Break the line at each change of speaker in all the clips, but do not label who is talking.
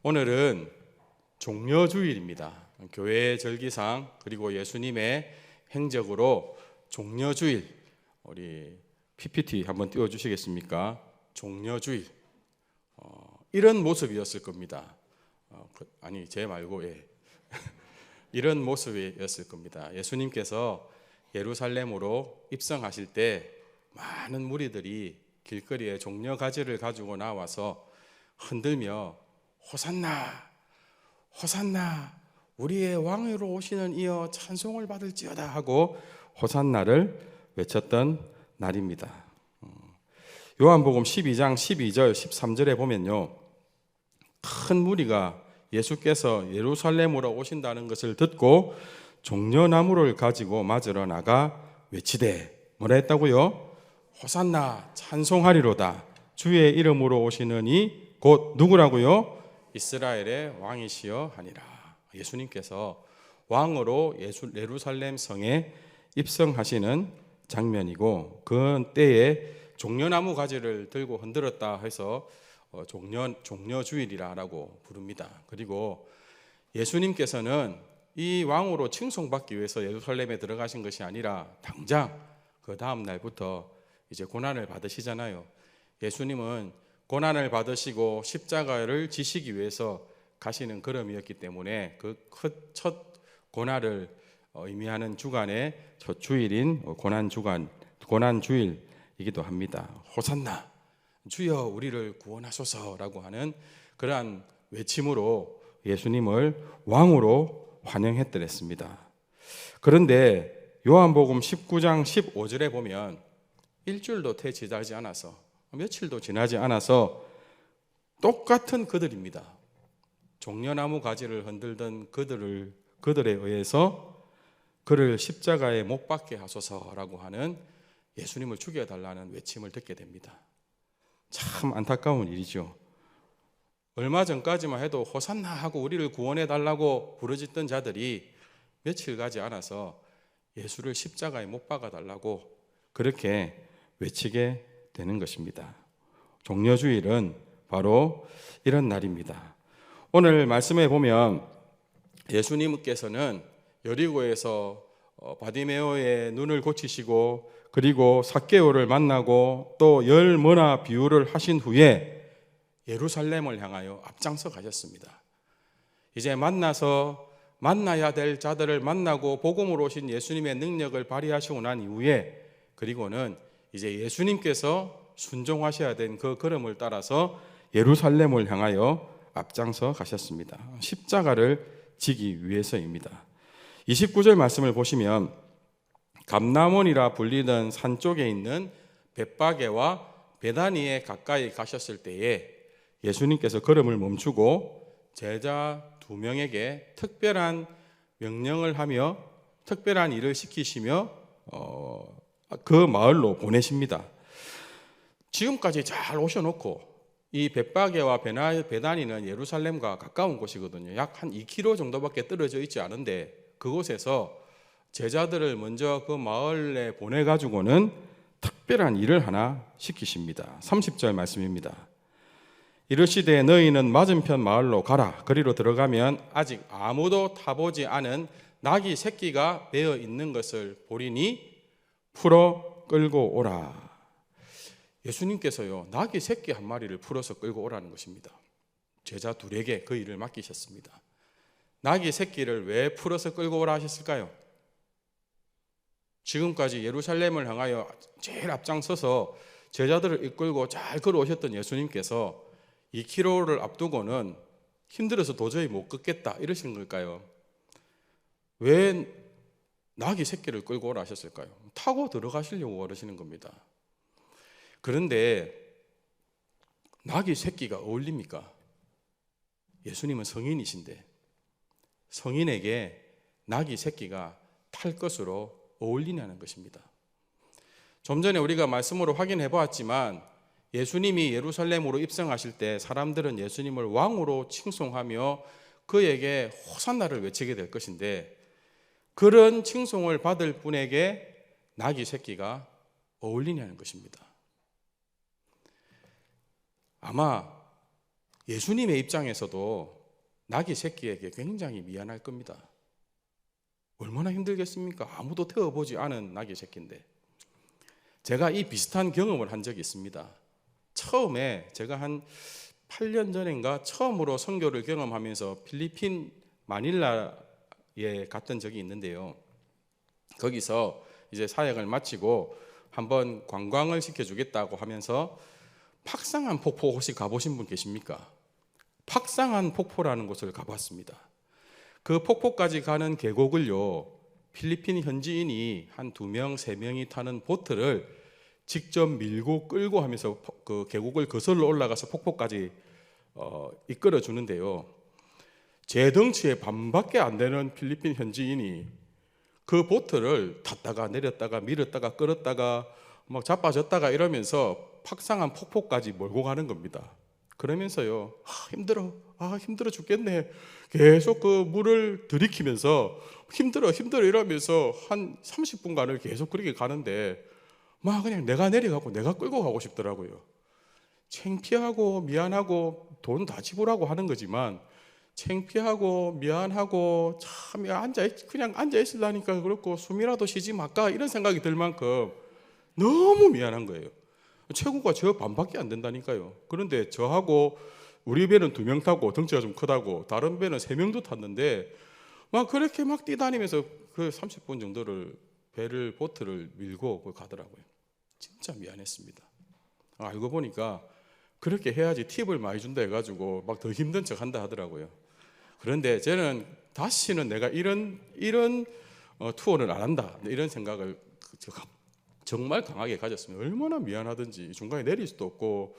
오늘은 종려주일입니다. 교회 절기상 그리고 예수님의 행적으로 종려주일, 우리 PPT 한번 띄워주시겠습니까? 종려주일, 이런 모습이었을 겁니다. 아니 제 말고 이런 모습이었을 겁니다. 예수님께서 예루살렘으로 입성하실 때 많은 무리들이 길거리에 종려가지를 가지고 나와서 흔들며 호산나 호산나 우리의 왕으로 오시는 이여 찬송을 받을지어다 하고 호산나를 외쳤던 날입니다. 요한복음 12장 12절 13절에 보면요, 큰 무리가 예수께서 예루살렘으로 오신다는 것을 듣고 종려나무를 가지고 맞으러 나가 외치되 뭐라 했다고요? 호산나 찬송하리로다 주의 이름으로 오시는 이 곧 누구라고요? 이스라엘의 왕이시여 하니라. 예수님께서 왕으로 예루살렘 성에 입성하시는 장면이고, 그 때에 종려나무 가지를 들고 흔들었다 해서 종려주일이라고 부릅니다. 그리고 예수님께서는 이 왕으로 칭송받기 위해서 예루살렘에 들어가신 것이 아니라 당장 그 다음 날부터 이제 고난을 받으시잖아요. 예수님은 고난을 받으시고 십자가를 지시기 위해서 가시는 걸음이었기 때문에 그 첫 고난을 의미하는 주간의 첫 주일인 고난주일이기도 합니다. 호산나 주여 우리를 구원하소서라고 하는 그러한 외침으로 예수님을 왕으로 환영했더랬습니다. 그런데 요한복음 19장 15절에 보면 일주일도 지나지 않아서, 며칠도 지나지 않아서 똑같은 그들입니다. 종려나무 가지를 흔들던 그들에 의해서 그를 십자가에 못 박게 하소서라고 하는 예수님을 죽여달라는 외침을 듣게 됩니다. 참 안타까운 일이죠. 얼마 전까지만 해도 호산나 하고 우리를 구원해달라고 부르짖던 자들이 며칠 가지 않아서 예수를 십자가에 못 박아달라고 그렇게 외치게 되는 것입니다. 종려주일은 바로 이런 날입니다. 오늘 말씀에 보면 예수님께서는 여리고에서 바디메오의 눈을 고치시고 그리고 삭개오를 만나고 또 열 머나 비유를 하신 후에 예루살렘을 향하여 앞장서 가셨습니다. 이제 만나야 될 자들을 만나고 복음으로 오신 예수님의 능력을 발휘하시고 난 이후에, 그리고는 이제 예수님께서 순종하셔야 된 그 걸음을 따라서 예루살렘을 향하여 앞장서 가셨습니다. 십자가를 지기 위해서입니다. 29절 말씀을 보시면 감람원이라 불리던 산 쪽에 있는 벳바게와 베다니에 가까이 가셨을 때에 예수님께서 걸음을 멈추고 제자 2명에게 특별한 명령을 하며 특별한 일을 시키시며 그 마을로 보내십니다. 지금까지 잘 오셔놓고, 이 벳바게와 베다니는 예루살렘과 가까운 곳이거든요. 약 한 2km 정도밖에 떨어져 있지 않은데 그곳에서 제자들을 먼저 그 마을에 보내가지고는 특별한 일을 하나 시키십니다. 30절 말씀입니다. 이르시되 너희는 맞은편 마을로 가라. 그리로 들어가면 아직 아무도 타보지 않은 낙이 새끼가 베어 있는 것을 보리니 풀어 끌고 오라. 예수님께서요, 낙이 새끼 한 마리를 풀어서 끌고 오라는 것입니다. 제자 둘에게 그 일을 맡기셨습니다. 낙이 새끼를 왜 풀어서 끌고 오라 하셨을까요? 지금까지 예루살렘을 향하여 제일 앞장서서 제자들을 이끌고 잘 걸어오셨던 예수님께서 2km를 앞두고는 힘들어서 도저히 못 걷겠다 이러신 걸까요? 왜 낙이 새끼를 끌고 오라 하셨을까요? 타고 들어가시려고 그러시는 겁니다. 그런데 낙이 새끼가 어울립니까? 예수님은 성인이신데 성인에게 낙이 새끼가 탈 것으로 어울리냐는 것입니다. 좀 전에 우리가 말씀으로 확인해 보았지만 예수님이 예루살렘으로 입성하실 때 사람들은 예수님을 왕으로 칭송하며 그에게 호산나를 외치게 될 것인데, 그런 칭송을 받을 분에게 낙이 새끼가 어울리냐는 것입니다. 아마 예수님의 입장에서도 낙이 새끼에게 굉장히 미안할 겁니다. 얼마나 힘들겠습니까? 아무도 태워보지 않은 낙이 새끼인데. 제가 이 비슷한 경험을 한 적이 있습니다. 처음에 제가 한 8년 전인가 처음으로 선교를 경험하면서 필리핀 마닐라에 갔던 적이 있는데요. 거기서 이제 사역을 마치고 한번 관광을 시켜주겠다고 하면서 팍상한 폭포 혹시 가보신 분 계십니까? 팍상한 폭포라는 곳을 가봤습니다. 그 폭포까지 가는 계곡을요, 필리핀 현지인이 한 2명, 3명이 타는 보트를 직접 밀고 끌고 하면서 그 계곡을 거슬러 올라가서 폭포까지 이끌어 주는데요. 제 덩치의 반밖에 안 되는 필리핀 현지인이 그 보트를 탔다가 내렸다가 밀었다가 끌었다가 막 자빠졌다가 이러면서 팍상한 폭포까지 몰고 가는 겁니다. 그러면서요, 힘들어 죽겠네. 계속 그 물을 들이키면서 힘들어 이러면서 한 30분간을 계속 그렇게 가는데 막 그냥 내가 내려가고 내가 끌고 가고 싶더라고요. 창피하고 미안하고 돈 다 지불하고 하는 거지만 창피하고 미안하고 참 그냥 앉아 있으려니까 그렇고 숨이라도 쉬지 말까 이런 생각이 들 만큼 너무 미안한 거예요. 최고가 저 반밖에 안 된다니까요. 그런데 저하고 우리 배는 2명 타고 덩치가 좀 크다고 다른 배는 3명도 탔는데 막 그렇게 막 뛰다니면서 그 30분 정도를 보트를 밀고 가더라고요. 진짜 미안했습니다. 알고 보니까 그렇게 해야지 팁을 많이 준다 해가지고 막 더 힘든 척 한다 하더라고요. 그런데 저는 다시는 내가 이런 투어는 안 한다 이런 생각을 정말 강하게 가졌습니다. 얼마나 미안하든지 중간에 내릴 수도 없고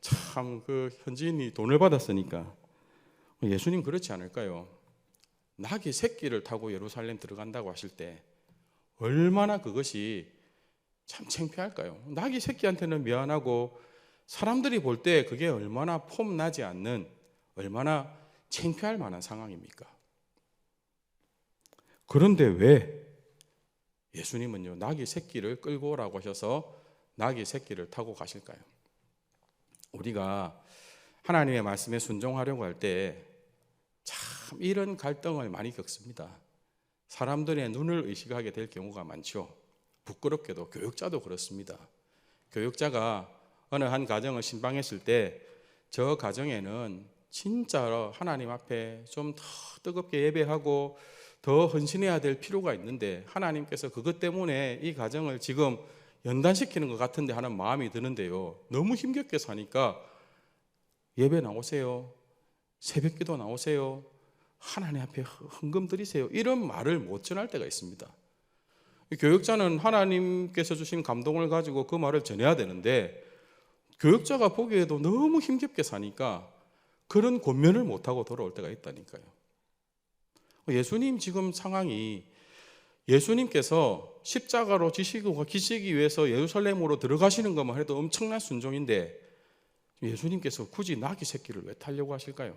참 그 현지인이 돈을 받았으니까. 예수님 그렇지 않을까요? 낙이 새끼를 타고 예루살렘 들어간다고 하실 때 얼마나 그것이 참 창피할까요? 낙이 새끼한테는 미안하고 사람들이 볼 때 그게 얼마나 폼나지 않는 얼마나 창피할 만한 상황입니까? 그런데 왜 예수님은요 낙이 새끼를 끌고 오라고 하셔서 낙이 새끼를 타고 가실까요? 우리가 하나님의 말씀에 순종하려고 할 때 참 이런 갈등을 많이 겪습니다. 사람들의 눈을 의식하게 될 경우가 많죠. 부끄럽게도 교육자도 그렇습니다. 교육자가 어느 한 가정을 신방했을 때 저 가정에는 진짜 하나님 앞에 좀 더 뜨겁게 예배하고 더 헌신해야 될 필요가 있는데 하나님께서 그것 때문에 이 가정을 지금 연단시키는 것 같은데 하는 마음이 드는데요. 너무 힘겹게 사니까 예배 나오세요. 새벽기도 나오세요. 하나님 앞에 헌금 드리세요. 이런 말을 못 전할 때가 있습니다. 교육자는 하나님께서 주신 감동을 가지고 그 말을 전해야 되는데 교육자가 보기에도 너무 힘겹게 사니까 그런 권면을 못하고 돌아올 때가 있다니까요. 예수님 지금 상황이 예수님께서 십자가로 지시고 기시기 위해서 예루살렘으로 들어가시는 것만 해도 엄청난 순종인데 예수님께서 굳이 낙이 새끼를 왜 타려고 하실까요?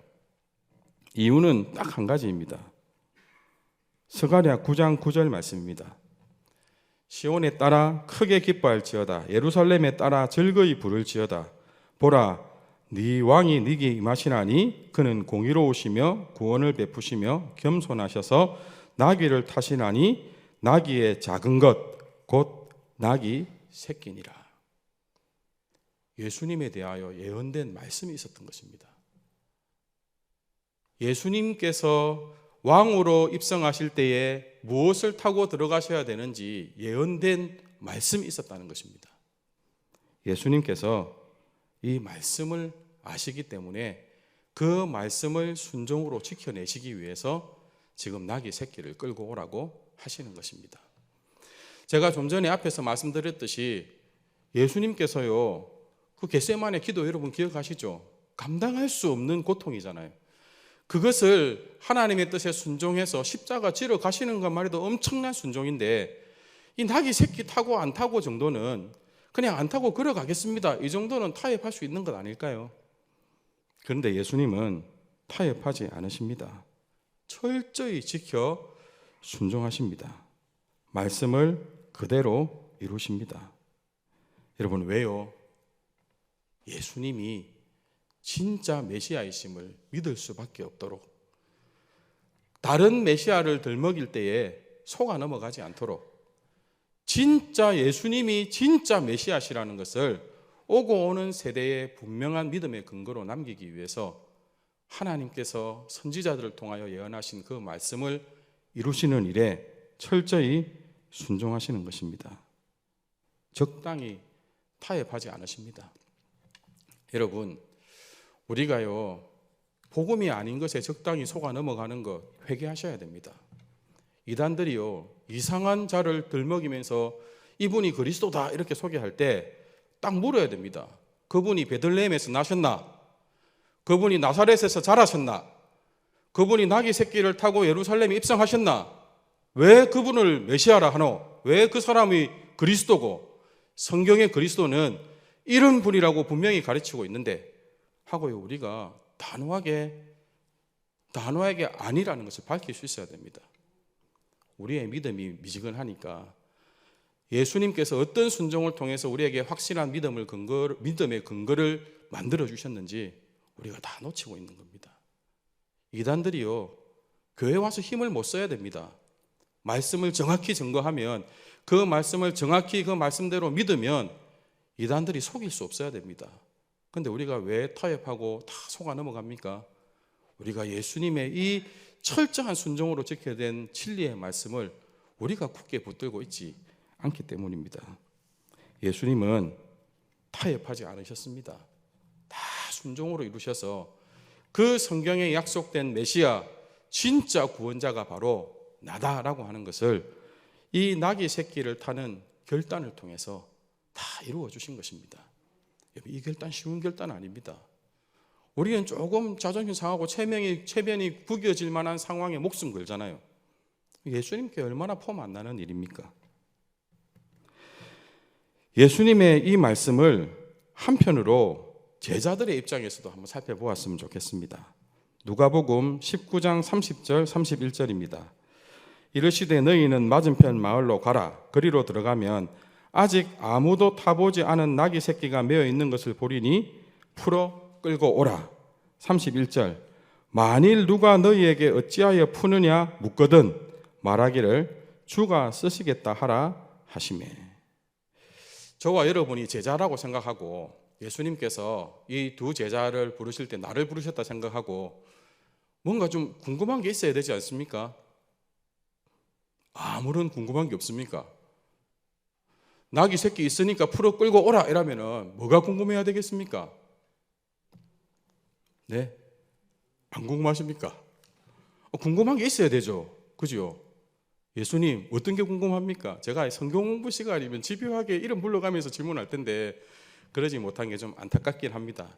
이유는 딱 한 가지입니다. 스가랴 9장 9절 말씀입니다. 시온에 따라 크게 기뻐할지어다. 예루살렘에 따라 즐거이 부를지어다. 보라, 네 왕이 네게 임하시나니 그는 공의로우시며 구원을 베푸시며 겸손하셔서 나귀를 타시나니 나귀의 작은 것 곧 나귀 새끼니라. 예수님에 대하여 예언된 말씀이 있었던 것입니다. 예수님께서 왕으로 입성하실 때에 무엇을 타고 들어가셔야 되는지 예언된 말씀이 있었다는 것입니다. 예수님께서 이 말씀을 아시기 때문에 그 말씀을 순종으로 지켜내시기 위해서 지금 나귀 새끼를 끌고 오라고 하시는 것입니다. 제가 좀 전에 앞에서 말씀드렸듯이 예수님께서요 그 겟세마네 기도 여러분 기억하시죠? 감당할 수 없는 고통이잖아요. 그것을 하나님의 뜻에 순종해서 십자가 지러 가시는 것만 해도 엄청난 순종인데 이 낙이 새끼 타고 안 타고 정도는 그냥 안 타고 걸어가겠습니다. 이 정도는 타협할 수 있는 것 아닐까요? 그런데 예수님은 타협하지 않으십니다. 철저히 지켜 순종하십니다. 말씀을 그대로 이루십니다. 여러분 왜요? 예수님이 진짜 메시아이심을 믿을 수밖에 없도록, 다른 메시아를 들먹일 때에 속아 넘어가지 않도록 진짜 예수님이 진짜 메시아시라는 것을 오고 오는 세대의 분명한 믿음의 근거로 남기기 위해서 하나님께서 선지자들을 통하여 예언하신 그 말씀을 이루시는 일에 철저히 순종하시는 것입니다. 적당히 타협하지 않으십니다. 여러분, 우리가요, 복음이 아닌 것에 적당히 속아 넘어가는 것 회개하셔야 됩니다. 이단들이요, 이상한 자를 들먹이면서 이분이 그리스도다 이렇게 소개할 때 딱 물어야 됩니다. 그분이 베들레헴에서 나셨나? 그분이 나사렛에서 자라셨나? 그분이 나귀 새끼를 타고 예루살렘에 입성하셨나? 왜 그분을 메시아라 하노? 왜 그 사람이 그리스도고? 성경의 그리스도는 이런 분이라고 분명히 가르치고 있는데 하고요, 우리가 단호하게 아니라는 것을 밝힐 수 있어야 됩니다. 우리의 믿음이 미지근하니까 예수님께서 어떤 순종을 통해서 우리에게 확실한 믿음의 근거를 만들어 주셨는지 우리가 다 놓치고 있는 겁니다. 이단들이요, 교회 와서 힘을 못 써야 됩니다. 말씀을 정확히 증거하면, 그 말씀을 정확히 그 말씀대로 믿으면 이단들이 속일 수 없어야 됩니다. 그런데 우리가 왜 타협하고 다 속아 넘어갑니까? 우리가 예수님의 이 철저한 순종으로 지켜야 된 진리의 말씀을 우리가 굳게 붙들고 있지 않기 때문입니다. 예수님은 타협하지 않으셨습니다. 다 순종으로 이루셔서 그 성경에 약속된 메시아, 진짜 구원자가 바로 나다라고 하는 것을 이 나귀 새끼를 타는 결단을 통해서 다 이루어 주신 것입니다. 이 결단 쉬운 결단 아닙니다. 우리는 조금 자존심 상하고 체면이 구겨질 만한 상황에 목숨 걸잖아요. 예수님께 얼마나 폼 안 나는 일입니까? 예수님의 이 말씀을 한편으로 제자들의 입장에서도 한번 살펴보았으면 좋겠습니다. 누가복음 19장 30절 31절입니다. 이르시되 너희는 맞은편 마을로 가라. 그리로 들어가면 아직 아무도 타보지 않은 나귀 새끼가 메어 있는 것을 보리니 풀어 끌고 오라. 31절 만일 누가 너희에게 어찌하여 푸느냐 묻거든 말하기를 주가 쓰시겠다 하라 하시매. 저와 여러분이 제자라고 생각하고 예수님께서 이 두 제자를 부르실 때 나를 부르셨다 생각하고 뭔가 좀 궁금한 게 있어야 되지 않습니까? 아무런 궁금한 게 없습니까? 나귀 새끼 있으니까 풀어 끌고 오라 이러면은 뭐가 궁금해야 되겠습니까? 네? 안 궁금하십니까? 궁금한 게 있어야 되죠. 그죠? 예수님 어떤 게 궁금합니까? 제가 성경 공부 시간이면 집요하게 이름 불러가면서 질문할 텐데 그러지 못한 게 좀 안타깝긴 합니다.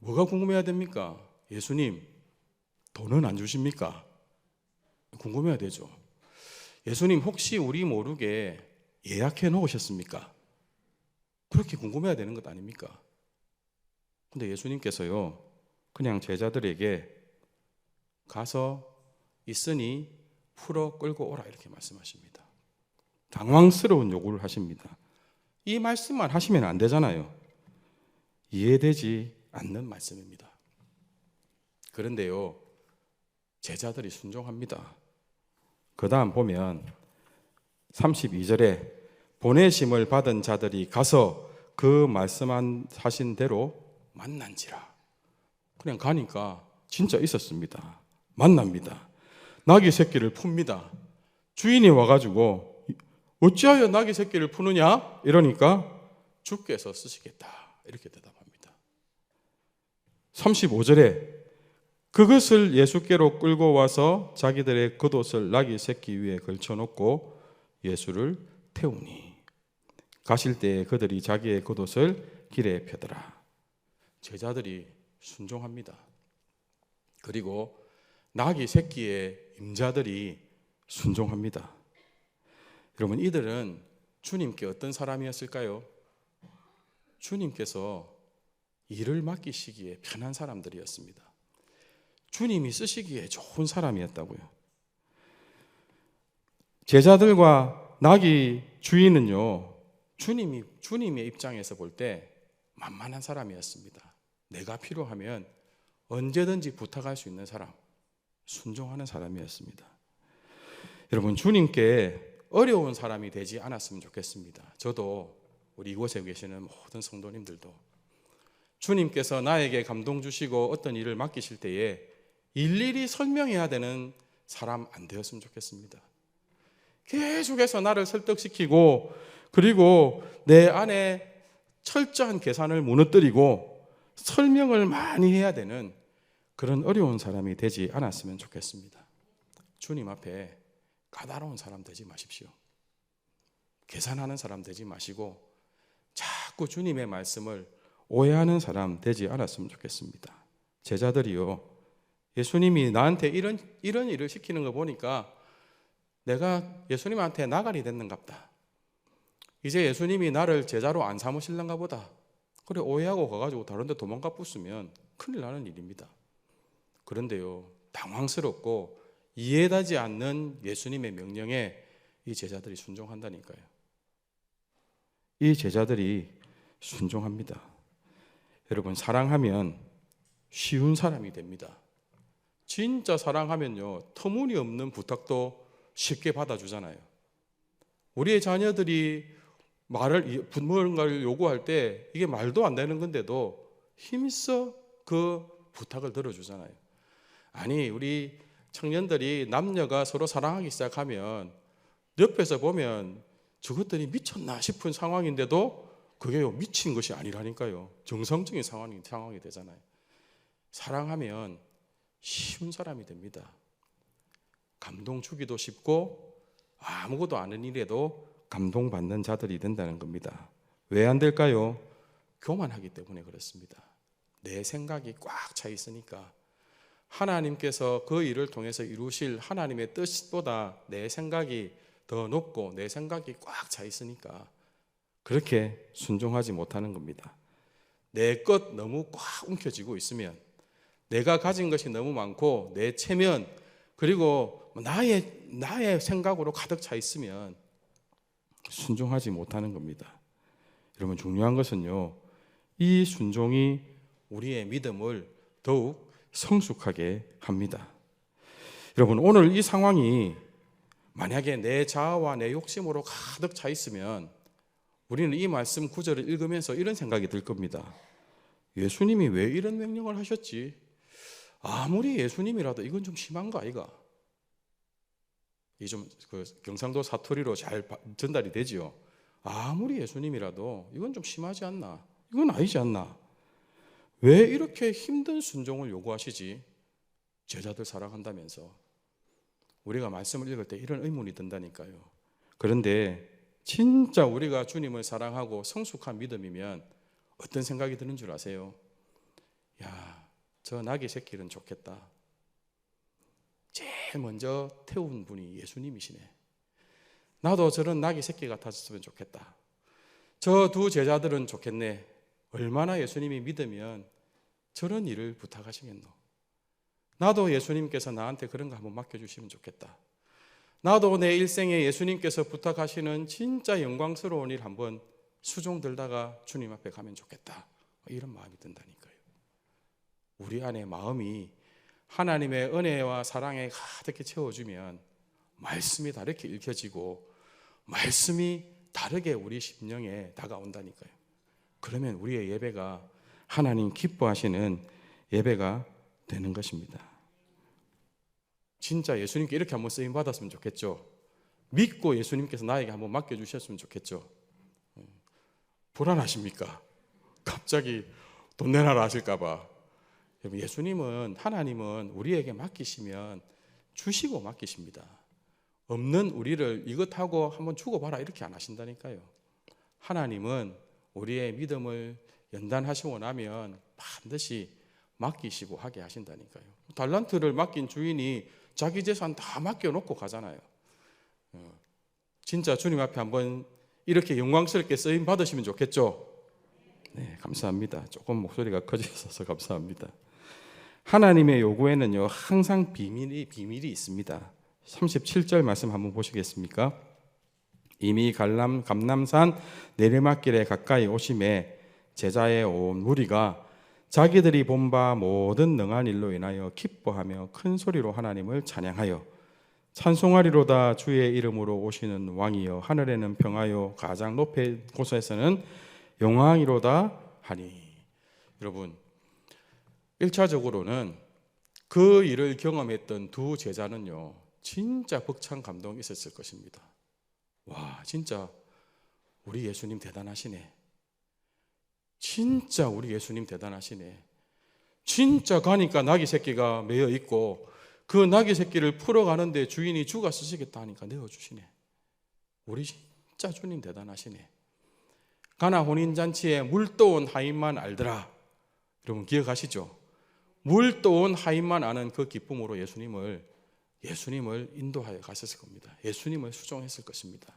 뭐가 궁금해야 됩니까? 예수님 돈은 안 주십니까? 궁금해야 되죠. 예수님 혹시 우리 모르게 예약해 놓으셨습니까? 그렇게 궁금해야 되는 것 아닙니까? 근데 예수님께서요 그냥 제자들에게 가서 있으니 풀어 끌고 오라 이렇게 말씀하십니다. 당황스러운 요구를 하십니다. 이 말씀만 하시면 안 되잖아요. 이해되지 않는 말씀입니다. 그런데요 제자들이 순종합니다. 그 다음 보면 32절에 보내심을 받은 자들이 가서 그 말씀하신 대로 만난지라. 그냥 가니까 진짜 있었습니다. 만납니다. 나귀 새끼를 풉니다. 주인이 와가지고 어찌하여 나귀 새끼를 푸느냐? 이러니까 주께서 쓰시겠다 이렇게 대답합니다. 35절에 그것을 예수께로 끌고 와서 자기들의 겉옷을 나귀 새끼 위에 걸쳐놓고 예수를 태우니 가실 때에 그들이 자기의 겉옷을 길에 펴더라. 제자들이 순종합니다. 그리고 나귀 새끼의 임자들이 순종합니다. 여러분 이들은 주님께 어떤 사람이었을까요? 주님께서 일을 맡기시기에 편한 사람들이었습니다. 주님이 쓰시기에 좋은 사람이었다고요. 제자들과 나귀 주인은요 주님의 입장에서 볼 때 만만한 사람이었습니다. 내가 필요하면 언제든지 부탁할 수 있는 사람, 순종하는 사람이었습니다. 여러분, 주님께 어려운 사람이 되지 않았으면 좋겠습니다. 저도 우리 이곳에 계시는 모든 성도님들도 주님께서 나에게 감동 주시고 어떤 일을 맡기실 때에 일일이 설명해야 되는 사람 안 되었으면 좋겠습니다. 계속해서 나를 설득시키고 그리고 내 안에 철저한 계산을 무너뜨리고 설명을 많이 해야 되는 그런 어려운 사람이 되지 않았으면 좋겠습니다. 주님 앞에 까다로운 사람 되지 마십시오. 계산하는 사람 되지 마시고 자꾸 주님의 말씀을 오해하는 사람 되지 않았으면 좋겠습니다. 제자들이요, 예수님이 나한테 이런 일을 시키는 거 보니까 내가 예수님한테 나가리 됐는갑다. 이제 예수님이 나를 제자로 안 삼으실란가 보다. 그래 오해하고 가가지고 다른 데 도망가 붙으면 큰일 나는 일입니다. 그런데요, 당황스럽고 이해되지 않는 예수님의 명령에 이 제자들이 순종한다니까요. 이 제자들이 순종합니다. 여러분, 사랑하면 쉬운 사람이 됩니다. 진짜 사랑하면요, 터무니없는 부탁도 쉽게 받아주잖아요. 우리의 자녀들이 뭔가를 요구할 때 이게 말도 안 되는 건데도 힘써 그 부탁을 들어주잖아요. 아니, 우리 청년들이 남녀가 서로 사랑하기 시작하면 옆에서 보면 저것들이 미쳤나 싶은 상황인데도 그게 미친 것이 아니라니까요. 정상적인 상황이 되잖아요. 사랑하면 쉬운 사람이 됩니다. 감동 주기도 쉽고 아무것도 아는 일에도 감동받는 자들이 된다는 겁니다. 왜 안 될까요? 교만하기 때문에 그렇습니다. 내 생각이 꽉 차 있으니까 하나님께서 그 일을 통해서 이루실 하나님의 뜻보다 내 생각이 더 높고 내 생각이 꽉 차 있으니까 그렇게 순종하지 못하는 겁니다. 내 것 너무 꽉 움켜쥐고 있으면, 내가 가진 것이 너무 많고 내 체면 그리고 나의 생각으로 가득 차 있으면 순종하지 못하는 겁니다. 여러분, 중요한 것은요, 이 순종이 우리의 믿음을 더욱 성숙하게 합니다. 여러분, 오늘 이 상황이 만약에 내 자아와 내 욕심으로 가득 차 있으면 우리는 이 말씀 구절을 읽으면서 이런 생각이 들 겁니다. 예수님이 왜 이런 명령을 하셨지? 아무리 예수님이라도 이건 좀 심한 거 아이가? 이 좀 경상도 사투리로 잘 전달이 되지요. 아무리 예수님이라도 이건 좀 심하지 않나? 이건 아니지 않나? 왜 이렇게 힘든 순종을 요구하시지? 제자들 사랑한다면서. 우리가 말씀을 읽을 때 이런 의문이 든다니까요. 그런데 진짜 우리가 주님을 사랑하고 성숙한 믿음이면 어떤 생각이 드는 줄 아세요? 야, 저 나귀 새끼는 좋겠다. 제일 먼저 태운 분이 예수님이시네. 나도 저런 나귀 새끼 같았으면 좋겠다. 저 두 제자들은 좋겠네. 얼마나 예수님이 믿으면 저런 일을 부탁하시겠노. 나도 예수님께서 나한테 그런 거 한번 맡겨주시면 좋겠다. 나도 내 일생에 예수님께서 부탁하시는 진짜 영광스러운 일 한번 수종 들다가 주님 앞에 가면 좋겠다. 이런 마음이 든다니까요. 우리 안에 마음이 하나님의 은혜와 사랑에 가득히 채워주면 말씀이 다르게 읽혀지고 말씀이 다르게 우리 심령에 다가온다니까요. 그러면 우리의 예배가 하나님 기뻐하시는 예배가 되는 것입니다. 진짜 예수님께 이렇게 한번 쓰임 받았으면 좋겠죠. 믿고 예수님께서 나에게 한번 맡겨주셨으면 좋겠죠. 불안하십니까? 갑자기 돈 내놔라 하실까 봐. 예수님은, 하나님은 우리에게 맡기시면 주시고 맡기십니다. 없는 우리를 이것하고 한번 주고봐라 이렇게 안 하신다니까요. 하나님은 우리의 믿음을 연단하시고 나면 반드시 맡기시고 하게 하신다니까요. 달란트를 맡긴 주인이 자기 재산 다 맡겨놓고 가잖아요. 진짜 주님 앞에 한번 이렇게 영광스럽게 쓰임 받으시면 좋겠죠. 네, 감사합니다. 조금 목소리가 커져서 감사합니다. 하나님의 요구에는요 항상 비밀이 있습니다. 37절 말씀 한번 보시겠습니까? 이미 감람산 내리막길에 가까이 오심에 제자의 온 무리가 자기들이 본 바 모든 능한 일로 인하여 기뻐하며 큰 소리로 하나님을 찬양하여 찬송하리로다. 주의 이름으로 오시는 왕이여, 하늘에는 평화요 가장 높은 곳에서는 영광이로다 하니. 여러분, 1차적으로는 그 일을 경험했던 두 제자는요, 진짜 벅찬 감동이 있었을 것입니다. 와, 진짜 우리 예수님 대단하시네. 진짜 우리 예수님 대단하시네. 진짜 가니까 나귀 새끼가 매여 있고 그 나귀 새끼를 풀어가는데 주인이 주가 쓰시겠다 하니까 내어주시네. 우리 진짜 주님 대단하시네. 가나 혼인잔치에 물 떠온 하인만 알더라. 여러분 기억하시죠? 물 떠온 하인만 아는 그 기쁨으로 예수님을 인도하여 가셨을 겁니다. 예수님을 수종했을 것입니다.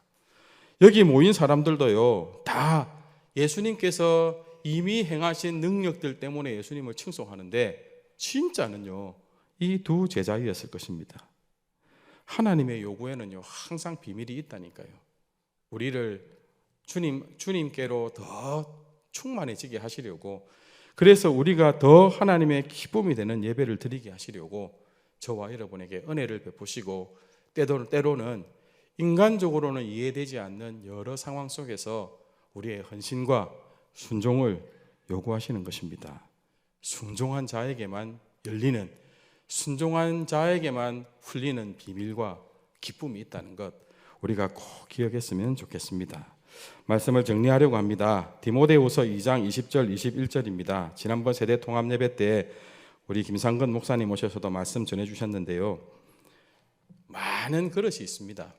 여기 모인 사람들도요, 다 예수님께서 이미 행하신 능력들 때문에 예수님을 칭송하는데 진짜는요, 이 두 제자였을 것입니다. 하나님의 요구에는요, 항상 비밀이 있다니까요. 우리를 주님께로 더 충만해지게 하시려고, 그래서 우리가 더 하나님의 기쁨이 되는 예배를 드리게 하시려고 저와 여러분에게 은혜를 베푸시고, 때로는 인간적으로는 이해되지 않는 여러 상황 속에서 우리의 헌신과 순종을 요구하시는 것입니다. 순종한 자에게만 열리는, 순종한 자에게만 풀리는 비밀과 기쁨이 있다는 것, 우리가 꼭 기억했으면 좋겠습니다. 말씀을 정리하려고 합니다. 디모데후서 2장 20절 21절입니다. 지난번 세대 통합 예배 때 우리 김상근 목사님 오셔서도 말씀 전해 주셨는데요, 많은 그릇이 있습니다.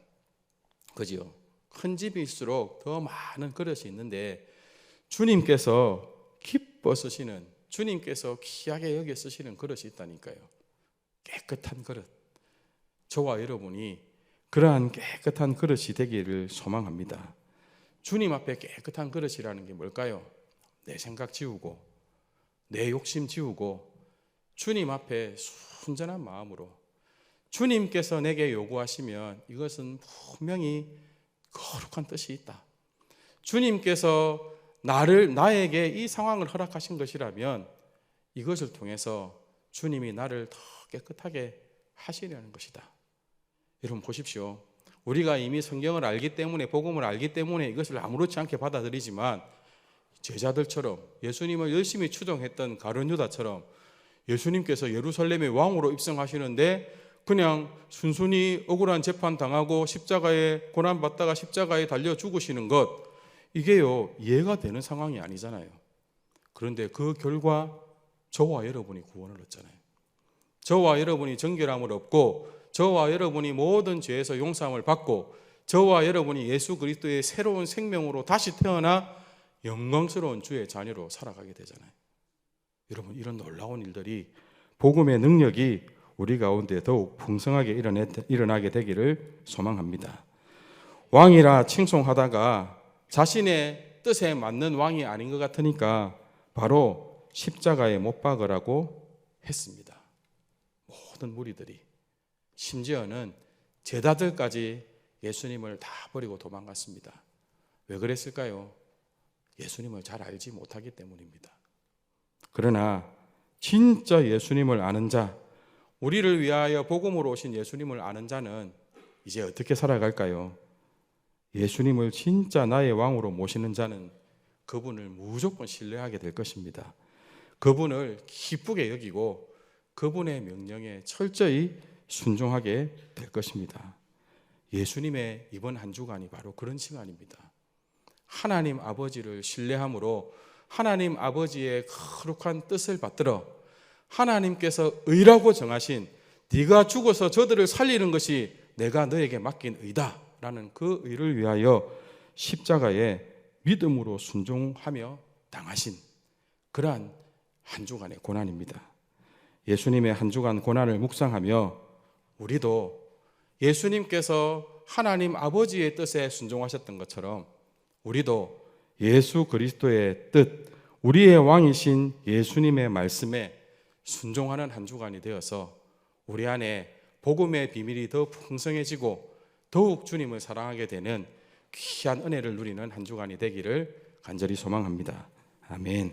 그죠? 큰 집일수록 더 많은 그릇이 있는데 주님께서 기뻐 쓰시는, 주님께서 귀하게 여겨 쓰시는 그릇이 있다니까요. 깨끗한 그릇. 저와 여러분이 그러한 깨끗한 그릇이 되기를 소망합니다. 주님 앞에 깨끗한 그릇이라는 게 뭘까요? 내 생각 지우고, 내 욕심 지우고, 주님 앞에 순전한 마음으로, 주님께서 내게 요구하시면 이것은 분명히 거룩한 뜻이 있다. 주님께서 나에게 이 상황을 허락하신 것이라면 이것을 통해서 주님이 나를 더 깨끗하게 하시려는 것이다. 여러분 보십시오. 우리가 이미 성경을 알기 때문에, 복음을 알기 때문에 이것을 아무렇지 않게 받아들이지만, 제자들처럼 예수님을 열심히 추종했던 가룟 유다처럼 예수님께서 예루살렘의 왕으로 입성하시는데 그냥 순순히 억울한 재판 당하고 십자가에 고난받다가 십자가에 달려 죽으시는 것, 이게요 이해가 되는 상황이 아니잖아요. 그런데 그 결과 저와 여러분이 구원을 얻잖아요. 저와 여러분이 정결함을 얻고, 저와 여러분이 모든 죄에서 용서함을 받고, 저와 여러분이 예수 그리스도의 새로운 생명으로 다시 태어나 영광스러운 주의 자녀로 살아가게 되잖아요. 여러분, 이런 놀라운 일들이, 복음의 능력이 우리 가운데 더욱 풍성하게 일어나게 되기를 소망합니다. 왕이라 칭송하다가 자신의 뜻에 맞는 왕이 아닌 것 같으니까 바로 십자가에 못 박으라고 했습니다. 모든 무리들이, 심지어는 제자들까지 예수님을 다 버리고 도망갔습니다. 왜 그랬을까요? 예수님을 잘 알지 못하기 때문입니다. 그러나 진짜 예수님을 아는 자, 우리를 위하여 복음으로 오신 예수님을 아는 자는 이제 어떻게 살아갈까요? 예수님을 진짜 나의 왕으로 모시는 자는 그분을 무조건 신뢰하게 될 것입니다. 그분을 기쁘게 여기고 그분의 명령에 철저히 순종하게 될 것입니다. 예수님의 이번 한 주간이 바로 그런 시간입니다. 하나님 아버지를 신뢰함으로 하나님 아버지의 거룩한 뜻을 받들어 하나님께서 의라고 정하신, 네가 죽어서 저들을 살리는 것이 내가 너에게 맡긴 의다 라는 그 의를 위하여 십자가에 믿음으로 순종하며 당하신 그러한 한 주간의 고난입니다. 예수님의 한 주간 고난을 묵상하며 우리도 예수님께서 하나님 아버지의 뜻에 순종하셨던 것처럼 우리도 예수 그리스도의 뜻, 우리의 왕이신 예수님의 말씀에 순종하는 한 주간이 되어서 우리 안에 복음의 비밀이 더 풍성해지고 더욱 주님을 사랑하게 되는 귀한 은혜를 누리는 한 주간이 되기를 간절히 소망합니다. 아멘.